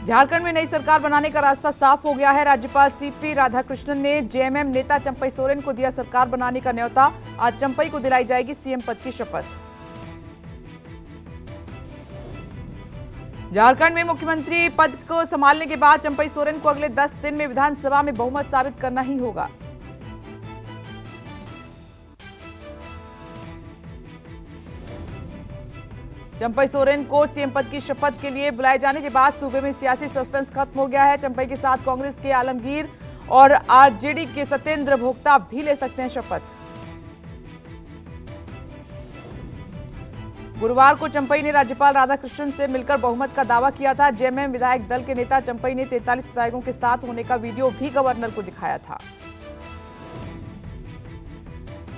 झारखंड में नई सरकार बनाने का रास्ता साफ हो गया है। राज्यपाल सीपी राधाकृष्णन ने जेएमएम नेता चंपई सोरेन को दिया सरकार बनाने का न्योता। आज चंपई को दिलाई जाएगी सीएम पद की शपथ। झारखंड में मुख्यमंत्री पद को संभालने के बाद चंपई सोरेन को अगले 10 दिन में विधानसभा में बहुमत साबित करना ही होगा। चंपई सोरेन को सीएम पद की शपथ के लिए बुलाए जाने के बाद सूबे में सियासी सस्पेंस खत्म हो गया है। चंपई के साथ कांग्रेस के आलमगीर और आरजेडी के सत्येंद्र भोक्ता भी ले सकते हैं शपथ। गुरुवार को चंपई ने राज्यपाल राधाकृष्णन से मिलकर बहुमत का दावा किया था। जेएमएम विधायक दल के नेता चंपई ने 43 विधायकों के साथ होने का वीडियो भी गवर्नर को दिखाया था।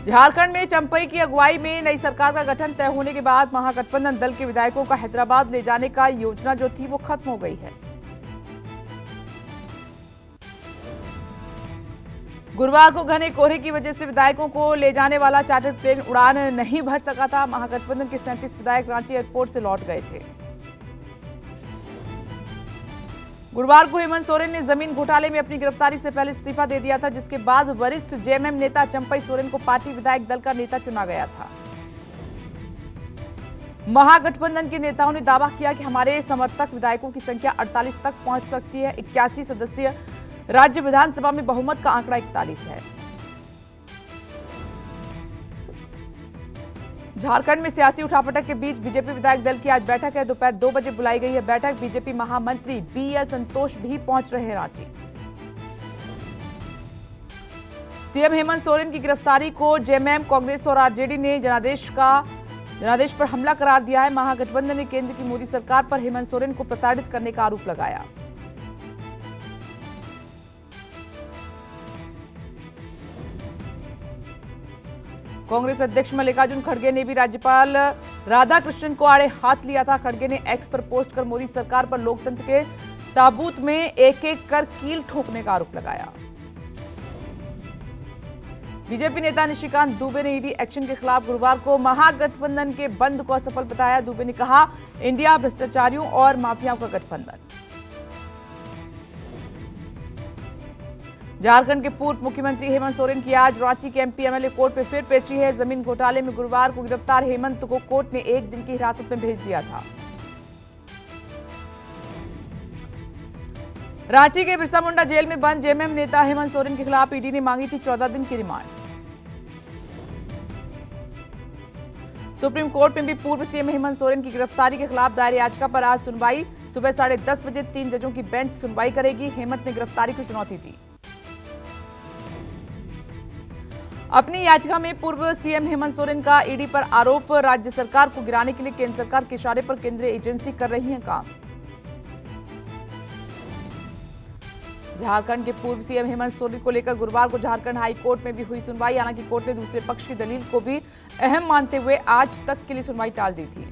झारखंड में चंपई की अगुवाई में नई सरकार का गठन तय होने के बाद महागठबंधन दल के विधायकों का हैदराबाद ले जाने का योजना जो थी वो खत्म हो गई है। गुरुवार को घने कोहरे की वजह से विधायकों को ले जाने वाला चार्टर्ड प्लेन उड़ान नहीं भर सका था। महागठबंधन के 37 विधायक रांची एयरपोर्ट से लौट गए थे। गुरुवार को हेमंत सोरेन ने जमीन घोटाले में अपनी गिरफ्तारी से पहले इस्तीफा दे दिया था, जिसके बाद वरिष्ठ जेएमएम नेता चंपई सोरेन को पार्टी विधायक दल का नेता चुना गया था। महागठबंधन के नेताओं ने दावा किया कि हमारे समर्थक विधायकों की संख्या 48 तक पहुंच सकती है। 81 सदस्यीय राज्य विधानसभा में बहुमत का आंकड़ा 41 है। झारखंड में सियासी उठापटक के बीच बीजेपी विधायक दल की आज बैठक है। दोपहर 2 बजे बुलाई गई है बैठक। बीजेपी महामंत्री बीएल संतोष भी पहुंच रहे हैं रांची। सीएम हेमंत सोरेन की गिरफ्तारी को जेएमएम, कांग्रेस और आरजेडी ने जनादेश पर हमला करार दिया है। महागठबंधन ने केंद्र की मोदी सरकार पर हेमंत सोरेन को प्रताड़ित करने का आरोप लगाया। कांग्रेस अध्यक्ष मल्लिकार्जुन खड़गे ने भी राज्यपाल राधाकृष्णन को आड़े हाथ लिया था। खड़गे ने एक्स पर पोस्ट कर मोदी सरकार पर लोकतंत्र के ताबूत में एक एक कर कील ठोकने का आरोप लगाया। बीजेपी नेता निशिकांत दुबे ने ईडी एक्शन के खिलाफ गुरुवार को महागठबंधन के बंद को असफल बताया। दुबे ने कहा, इंडिया भ्रष्टाचारियों और माफियाओं का गठबंधन। झारखंड के पूर्व मुख्यमंत्री हेमंत सोरेन की आज रांची के एमपी एमएलए कोर्ट में फिर पेशी है। जमीन घोटाले में गुरुवार को गिरफ्तार हेमंत को कोर्ट ने 1 दिन की हिरासत में भेज दिया था। रांची के बिरसा मुंडा जेल में बंद जेएमएम नेता हेमंत सोरेन के खिलाफ ईडी ने मांगी थी 14 दिन की रिमांड। सुप्रीम कोर्ट में भी पूर्व सीएम हेमंत सोरेन की गिरफ्तारी के खिलाफ दायर याचिका पर आज सुनवाई। सुबह 10:30 बजे 3 जजों की बेंच सुनवाई करेगी। हेमंत ने गिरफ्तारी को चुनौती दी। अपनी याचिका में पूर्व सीएम हेमंत सोरेन का ईडी पर आरोप, राज्य सरकार को गिराने के लिए केंद्र सरकार के इशारे पर केंद्रीय एजेंसी कर रही है काम। झारखंड के पूर्व सीएम हेमंत सोरेन को लेकर गुरुवार को झारखंड हाई कोर्ट में भी हुई सुनवाई। हालांकि कोर्ट ने दूसरे पक्ष की दलील को भी अहम मानते हुए आज तक के लिए सुनवाई टाल दी थी।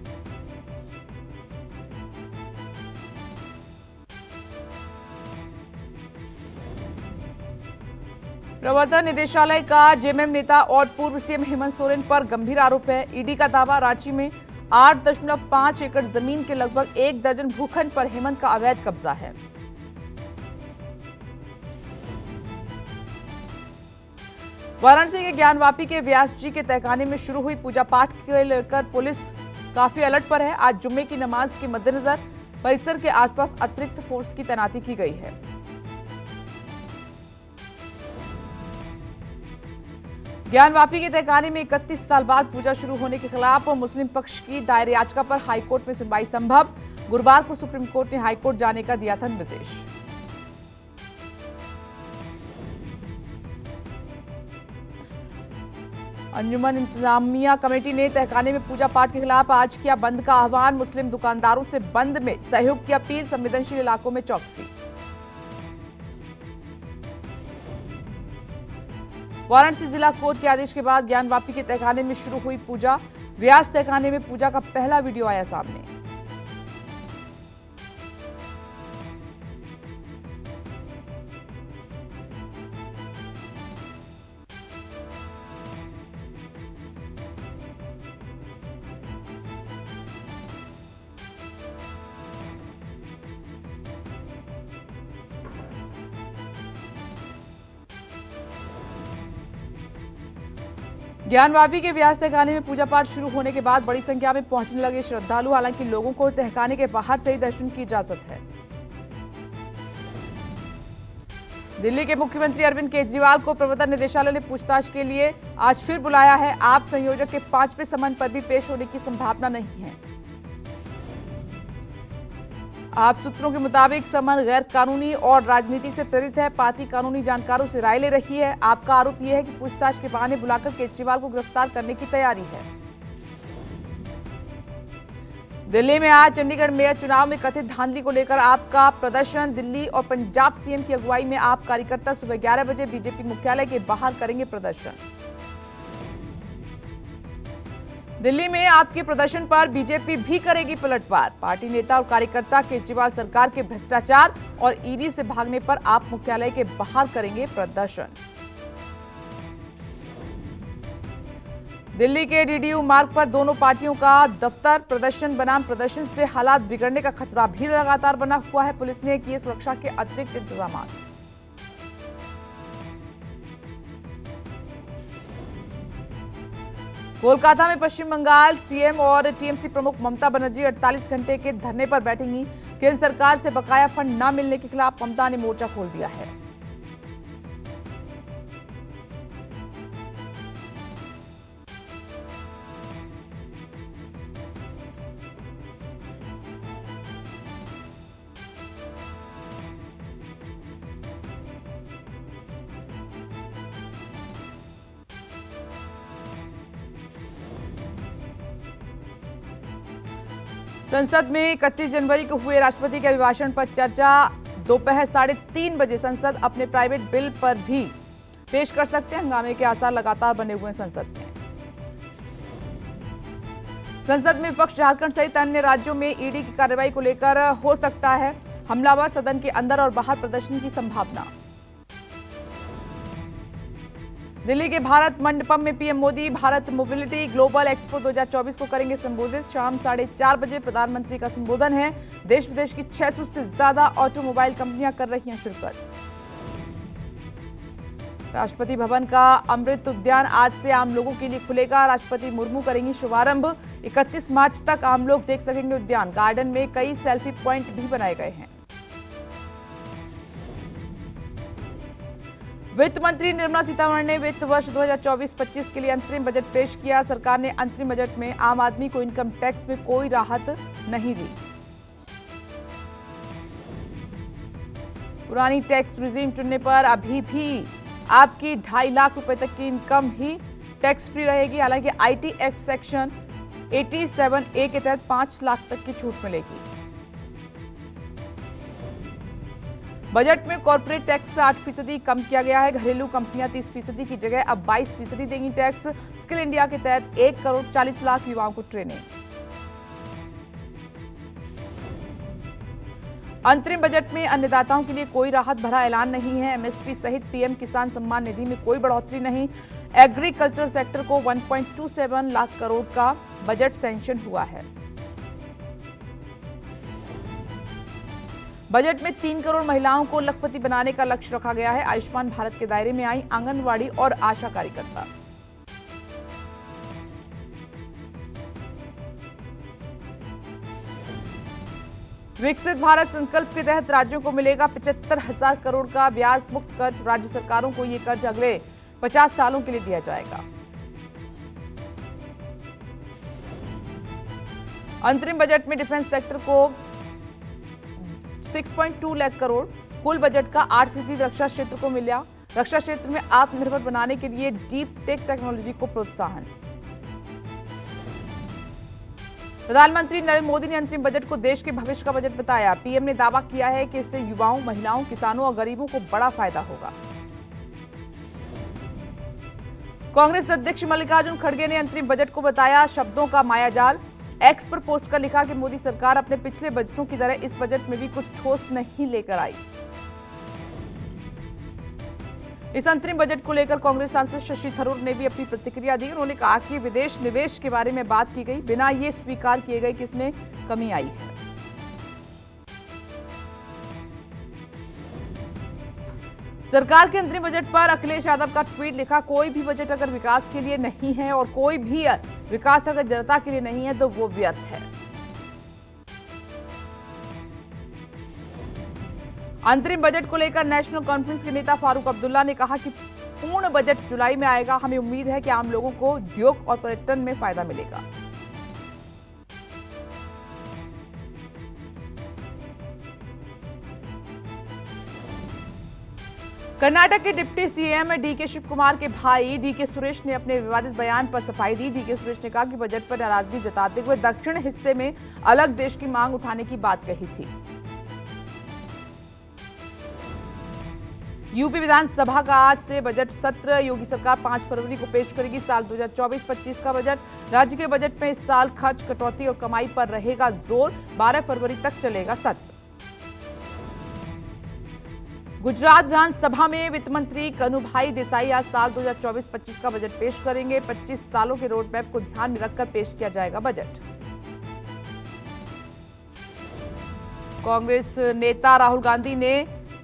प्रवर्तन निदेशालय का जेएमएम नेता और पूर्व सीएम हेमंत सोरेन पर गंभीर आरोप है। ईडी का दावा, रांची में 8.5 एकड़ जमीन के लगभग 1 दर्जन भूखंड पर हेमंत का अवैध कब्जा है। वाराणसी के ज्ञानवापी के व्यास जी के तहखाने में शुरू हुई पूजा पाठ को लेकर पुलिस काफी अलर्ट पर है। आज जुम्मे की नमाज के मद्देनजर परिसर के आसपास अतिरिक्त फोर्स की तैनाती की गई है। ज्ञानवापी के तहखाने में 31 साल बाद पूजा शुरू होने के खिलाफ मुस्लिम पक्ष की दायर याचिका पर हाईकोर्ट में सुनवाई संभव। गुरुवार को सुप्रीम कोर्ट ने हाईकोर्ट जाने का दिया था निर्देश। अंजुमन इंतजामिया कमेटी ने तहखाने में पूजा पाठ के खिलाफ आज किया बंद का आह्वान। मुस्लिम दुकानदारों से बंद में सहयोग की अपील। संवेदनशील इलाकों में चौकसी। वाराणसी जिला कोर्ट के आदेश के बाद ज्ञानवापी के तहखाने में शुरू हुई पूजा। व्यास तहखाने में पूजा का पहला वीडियो आया सामने। ज्ञानवापी के व्यास तहखाने में पूजा पाठ शुरू होने के बाद बड़ी संख्या में पहुंचने लगे श्रद्धालु। हालांकि लोगों को तहखाने के बाहर से ही दर्शन की इजाजत है। दिल्ली के मुख्यमंत्री अरविंद केजरीवाल को प्रवर्तन निदेशालय ने पूछताछ के लिए आज फिर बुलाया है। आप संयोजक के 5वें समन पर भी पेश होने की संभावना नहीं है। आप सूत्रों के मुताबिक समन गैर कानूनी और राजनीति से प्रेरित है। पार्टी कानूनी जानकारों से राय ले रही है। आपका आरोप यह है कि पूछताछ के बहाने बुलाकर केजरीवाल को गिरफ्तार करने की तैयारी है। दिल्ली में आज चंडीगढ़ मेयर चुनाव में कथित धांधली को लेकर आपका प्रदर्शन। दिल्ली और पंजाब सीएम की अगुवाई में आप कार्यकर्ता सुबह 11 बजे बीजेपी मुख्यालय के बाहर करेंगे प्रदर्शन। दिल्ली में आपके प्रदर्शन पर बीजेपी भी करेगी पलटवार। पार्टी नेता और कार्यकर्ता केजरीवाल सरकार के भ्रष्टाचार और ईडी से भागने पर आप मुख्यालय के बाहर करेंगे प्रदर्शन। दिल्ली के डीडीयू मार्ग पर दोनों पार्टियों का दफ्तर। प्रदर्शन बनाम प्रदर्शन से हालात बिगड़ने का खतरा भी लगातार बना हुआ है। पुलिस ने किए सुरक्षा के अतिरिक्त इंतजाम। कोलकाता में पश्चिम बंगाल सीएम और टीएमसी प्रमुख ममता बनर्जी 48 घंटे के धरने पर बैठेंगी। केंद्र सरकार से बकाया फंड न मिलने के खिलाफ ममता ने मोर्चा खोल दिया है। संसद में 31 जनवरी को हुए राष्ट्रपति के अभिभाषण पर चर्चा। दोपहर 3:30 बजे संसद अपने प्राइवेट बिल पर भी पेश कर सकते हैं। हंगामे के आसार लगातार बने हुए हैं संसद में। संसद में विपक्ष झारखंड सहित अन्य राज्यों में ईडी की कार्रवाई को लेकर हो सकता है हमलावर। सदन के अंदर और बाहर प्रदर्शन की संभावना। दिल्ली के भारत मंडपम में PM Modi Bharat mobility global expo 2024 को करेंगे संबोधित। शाम 4:30 बजे प्रधानमंत्री का संबोधन है। देश विदेश की 600 से ज्यादा ऑटोमोबाइल कंपनियां कर रही हैं शिरकत। राष्ट्रपति भवन का अमृत उद्यान आज से आम लोगों के लिए खुलेगा। राष्ट्रपति मुर्मू करेंगी शुभारंभ। 31 मार्च तक आम लोग देख सकेंगे उद्यान। गार्डन में कई सेल्फी पॉइंट भी बनाए गए हैं। वित्त मंत्री निर्मला सीतारमण ने वित्त वर्ष 2024-25 के लिए अंतरिम बजट पेश किया। सरकार ने अंतरिम बजट में आम आदमी को इनकम टैक्स में कोई राहत नहीं दी। पुरानी टैक्स रिजीम चुनने पर अभी भी आपकी 2.5 लाख रुपए तक की इनकम ही टैक्स फ्री रहेगी। हालांकि आईटी एक्ट सेक्शन 87A के तहत 5 लाख तक की छूट मिलेगी। बजट में कॉर्पोरेट टैक्स 8% कम किया गया है। घरेलू कंपनियां 30% की जगह अब 22% देंगी टैक्स। स्किल इंडिया के तहत 1 करोड़ 40 लाख युवाओं को ट्रेनिंग। अंतरिम बजट में अन्नदाताओं के लिए कोई राहत भरा ऐलान नहीं है। एमएसपी सहित पीएम किसान सम्मान निधि में कोई बढ़ोतरी नहीं। एग्रीकल्चर सेक्टर को 1.27 लाख करोड़ का बजट सैंक्शन हुआ है। बजट में 3 करोड़ महिलाओं को लखपति बनाने का लक्ष्य रखा गया है। आयुष्मान भारत के दायरे में आई आंगनवाड़ी और आशा कार्यकर्ता। विकसित भारत संकल्प के तहत राज्यों को मिलेगा 75,000 करोड़ का ब्याज मुक्त कर्ज। राज्य सरकारों को यह कर्ज अगले 50 सालों के लिए दिया जाएगा। अंतरिम बजट में डिफेंस सेक्टर को 6.2 लाख करोड़। कुल बजट का 8% रक्षा क्षेत्र को मिला। रक्षा क्षेत्र में आत्मनिर्भर बनाने के लिए डीप टेक टेक्नोलॉजी को प्रोत्साहन। प्रधानमंत्री नरेंद्र मोदी ने अंतरिम बजट को देश के भविष्य का बजट बताया। पीएम ने दावा किया है कि इससे युवाओं, महिलाओं, किसानों और गरीबों को बड़ा फायदा होगा। कांग्रेस अध्यक्ष मल्लिकार्जुन खड़गे ने अंतरिम बजट को बताया शब्दों का मायाजाल। एक्स पर पोस्ट कर लिखा कि मोदी सरकार अपने पिछले बजटों की तरह इस बजट में भी कुछ ठोस नहीं लेकर आई। इस अंतरिम बजट को लेकर कांग्रेस सांसद शशि थरूर ने भी अपनी प्रतिक्रिया दी। उन्होंने कहा कि विदेश निवेश के बारे में बात की गई, बिना ये स्वीकार किए गए कि इसमें कमी आई है। सरकार के अंतरिम बजट पर अखिलेश यादव का ट्वीट लिखा, कोई भी बजट अगर विकास के लिए नहीं है और कोई भी विकास अगर जनता के लिए नहीं है तो वो व्यर्थ है। अंतरिम बजट को लेकर नेशनल कॉन्फ्रेंस के नेता फारूक अब्दुल्ला ने कहा कि पूर्ण बजट जुलाई में आएगा। हमें उम्मीद है कि आम लोगों को उद्योग और पर्यटन में फायदा मिलेगा। कर्नाटक के deputy CM DK Shiv Kumar के भाई डीके सुरेश ने अपने विवादित बयान पर सफाई दी। डीके सुरेश ने कहा कि बजट पर नाराजगी जताते हुए दक्षिण हिस्से में अलग देश की मांग उठाने की बात कही थी। यूपी विधानसभा का आज से बजट सत्र। योगी सरकार 5 फरवरी को पेश करेगी साल 2024-25 का बजट। राज्य के बजट में इस साल खर्च कटौती और कमाई पर रहेगा जोर। 12 फरवरी तक चलेगा सत्र। गुजरात विधानसभा में वित्त मंत्री कनुभाई देसाई आज साल 2024-25 का बजट पेश करेंगे। 25 सालों के रोड मैप को ध्यान में रखकर पेश किया जाएगा बजट। कांग्रेस नेता राहुल गांधी ने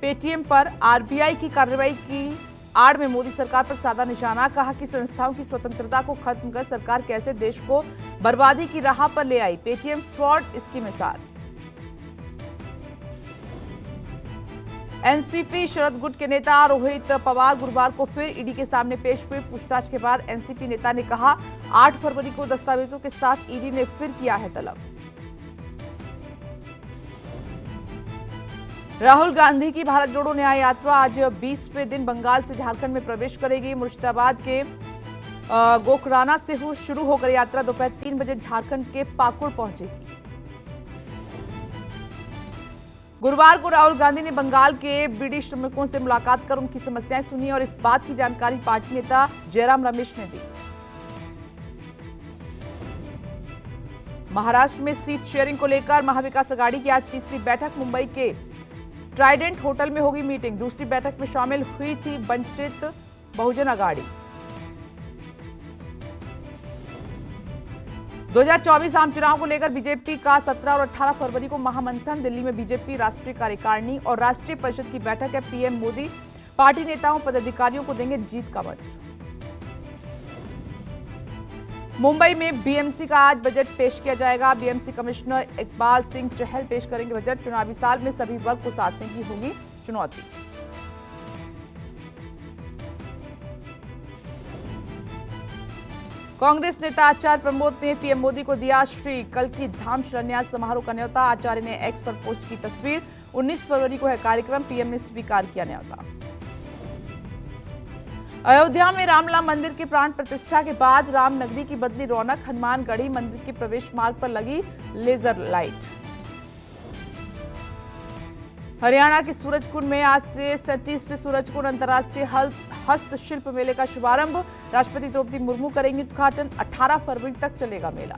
पेटीएम पर आरबीआई की कार्रवाई की आड़ में मोदी सरकार पर साधा निशाना। कहा कि संस्थाओं की स्वतंत्रता को खत्म कर सरकार कैसे देश को बर्बादी की राह पर ले आई। पेटीएम फ्रॉड इसकी मिसाल। एनसीपी शरद गुट के नेता रोहित पवार गुरुवार को फिर ईडी के सामने पेश हुए। पूछताछ के बाद एनसीपी नेता ने कहा 8 फरवरी को दस्तावेजों के साथ ईडी ने फिर किया है तलब। राहुल गांधी की भारत जोड़ो न्याय यात्रा आज 20वें दिन बंगाल से झारखंड में प्रवेश करेगी। मुर्शिदाबाद के गोकराना से शुरू होकर यात्रा दोपहर 3 बजे झारखंड के पाकुड़ पहुंचेगी। गुरुवार को राहुल गांधी ने बंगाल के बीड़ी श्रमिकों से मुलाकात कर उनकी समस्याएं सुनी और इस बात की जानकारी पार्टी नेता जयराम रमेश ने दी। महाराष्ट्र में सीट शेयरिंग को लेकर महाविकास अघाड़ी की आज तीसरी बैठक। मुंबई के ट्राइडेंट होटल में होगी मीटिंग। दूसरी बैठक में शामिल हुई थी वंचित बहुजन अघाड़ी। 2024 आम चुनाव को लेकर बीजेपी का 17 और 18 फरवरी को महामंथन। दिल्ली में बीजेपी राष्ट्रीय कार्यकारिणी और राष्ट्रीय परिषद की बैठक है। पीएम मोदी पार्टी नेताओं पदाधिकारियों को देंगे जीत का मंत्र। मुंबई में बीएमसी का आज बजट पेश किया जाएगा। बीएमसी कमिश्नर इकबाल सिंह चहल पेश करेंगे बजट। चुनावी साल में सभी वर्ग को साधने की होगी चुनौती। कांग्रेस नेता आचार्य प्रमोद ने पीएम मोदी को दिया श्री कल्की धाम शिलान्यास समारोह का न्योता। आचार्य ने एक्स पर पोस्ट की तस्वीर। 19 फरवरी को है कार्यक्रम। पीएम ने स्वीकार किया न्योता। अयोध्या में रामलला मंदिर के प्राण प्रतिष्ठा के बाद रामनगरी की बदली रौनक। हनुमानगढ़ी मंदिर के प्रवेश मार्ग पर लगी लेजर लाइट। हरियाणा के सूरजकुंड में आज से 37वें सूरजकुंड अंतर्राष्ट्रीय हस्तशिल्प मेले का शुभारंभ। राष्ट्रपति द्रौपदी मुर्मू करेंगी उद्घाटन। 18 फरवरी तक चलेगा मेला।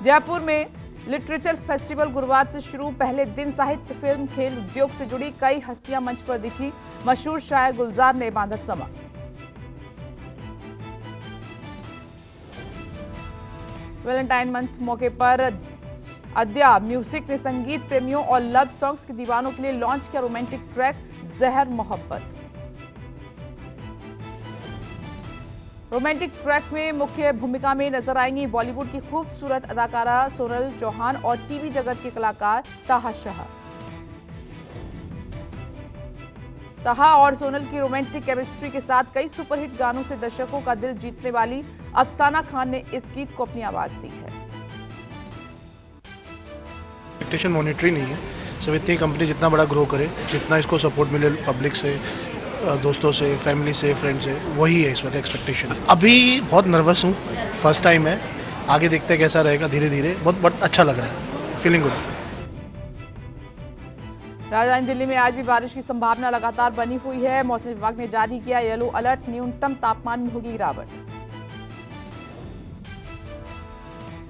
जयपुर में लिटरेचर फेस्टिवल गुरुवार से शुरू। पहले दिन साहित्य, फिल्म, खेल, उद्योग से जुड़ी कई हस्तियां मंच पर दिखी। मशहूर शायर गुलजार ने बांधा समा। वैलेंटाइन मंथ मौके पर अद्या म्यूजिक ने संगीत प्रेमियों और लव सॉन्ग्स के दीवानों के लिए लॉन्च किया रोमांटिक ट्रैक जहर मोहब्बत। रोमांटिक ट्रैक में मुख्य भूमिका में नजर आएंगी बॉलीवुड की खूबसूरत अदाकारा सोनल चौहान और टीवी जगत के कलाकार ताहा शाह। ताहा और सोनल की रोमांटिक केमिस्ट्री के साथ कई सुपरहिट गानों से दर्शकों का दिल जीतने वाली अफसाना खान ने इस गीत को अपनी आवाज दी है। एक्सपेक्टेशन मॉनिटरी नहीं है। सब इतनी कंपनी जितना बड़ा ग्रो करे, जितना इसको सपोर्ट मिले पब्लिक से, दोस्तों से, फैमिली से, फ्रेंड से, वही है इस वक्त एक्सपेक्टेशन। अभी बहुत नर्वस हूँ, फर्स्ट टाइम है, आगे देखते हैं कैसा रहेगा। धीरे धीरे बहुत अच्छा लग रहा है, फीलिंग गुड। राजधानी दिल्ली में आज भी बारिश की संभावना लगातार बनी हुई है। मौसम विभाग ने जारी किया येलो अलर्ट। न्यूनतम तापमान में होगी गिरावट।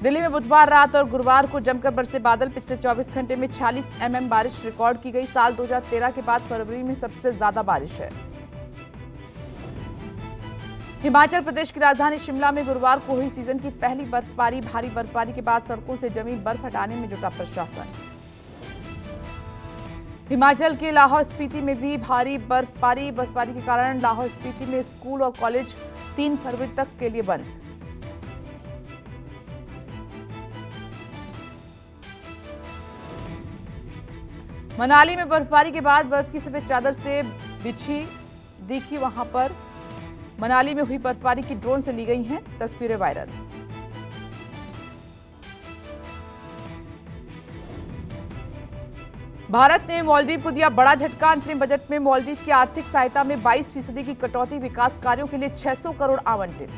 दिल्ली में बुधवार रात और गुरुवार को जमकर बरसे बादल। पिछले 24 घंटे में 46 mm बारिश रिकॉर्ड की गई। साल 2013 के बाद फरवरी में सबसे ज्यादा बारिश है। हिमाचल प्रदेश की राजधानी शिमला में गुरुवार को हुई सीजन की पहली बर्फबारी। भारी बर्फबारी के बाद सड़कों से जमी बर्फ हटाने में जुटा प्रशासन। हिमाचल के लाहौल स्पीति में भी भारी बर्फबारी के कारण लाहौल स्पीति में स्कूल और कॉलेज 3 फरवरी तक के लिए बंद। मनाली में बर्फबारी के बाद बर्फ की सफेद चादर से बिछी दिखी वहां पर मनाली में हुई बर्फबारी की ड्रोन से ली गई हैं तस्वीरें वायरल। भारत ने मालदीव को दिया बड़ा झटका। अंतरिम बजट में मालदीव की आर्थिक सहायता में 22% की कटौती, विकास कार्यों के लिए 600 करोड़ आवंटित।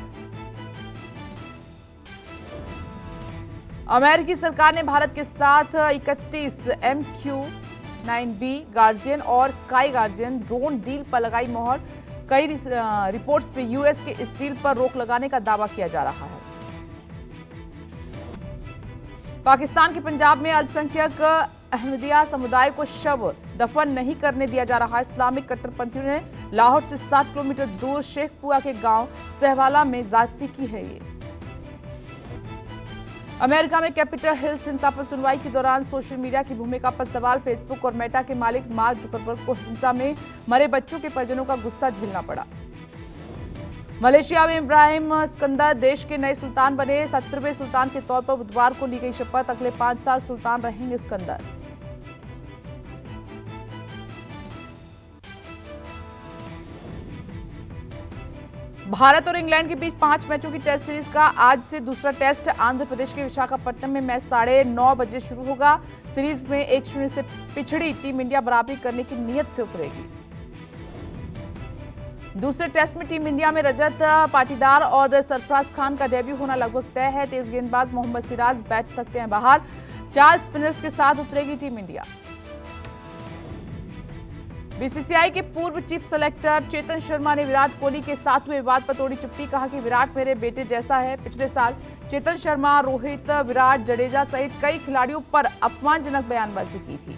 अमेरिकी सरकार ने भारत के साथ 31 MQ-9B गार्जियन और स्काई गार्जियन ड्रोन डील पर लगाई मोहर। कई रिपोर्ट्स पे यूएस के इस डील पर रोक लगाने का दावा किया जा रहा है। पाकिस्तान के पंजाब में अल्पसंख्यक अहमदिया समुदाय को शव दफन नहीं करने दिया जा रहा। इस्लामिक कट्टरपंथियों ने लाहौर से 60 किलोमीटर दूर शेखपुरा के गांव सहवाला में ज्यादती की है। ये अमेरिका में कैपिटल हिल हिंसा पर सुनवाई के दौरान सोशल मीडिया की भूमिका पर सवाल। फेसबुक और मेटा के मालिक मार्क जुकरबर्ग को हिंसा में मरे बच्चों के परिजनों का गुस्सा झेलना पड़ा। मलेशिया में इब्राहिम सिकंदर देश के नए सुल्तान बने। 17वें सुल्तान के तौर पर बुधवार को ली गई शपथ। अगले 5 साल सुल्तान रहेंगे सिकंदर। भारत और इंग्लैंड के बीच 5 मैचों की टेस्ट सीरीज का आज से दूसरा टेस्ट आंध्र प्रदेश के विशाखापट्टनम में मैच 9:30 बजे शुरू होगा। सीरीज में 1-0 से पिछड़ी टीम इंडिया बराबरी करने की नीयत से उतरेगी। दूसरे टेस्ट में टीम इंडिया में रजत पाटीदार और सरफराज खान का डेब्यू होना लगभग तय है। तेज गेंदबाज मोहम्मद सिराज बैठ सकते हैं बाहर। 4 स्पिनर्स के साथ उतरेगी टीम इंडिया। बीसीसीआई के पूर्व चीफ सेलेक्टर चेतन शर्मा ने विराट कोहली के साथ हुए विवाद पर तोड़ी चुप्पी। कहा कि विराट मेरे बेटे जैसा है। पिछले साल चेतन शर्मा, रोहित, विराट, जडेजा सहित कई खिलाड़ियों पर अपमानजनक बयानबाजी की थी।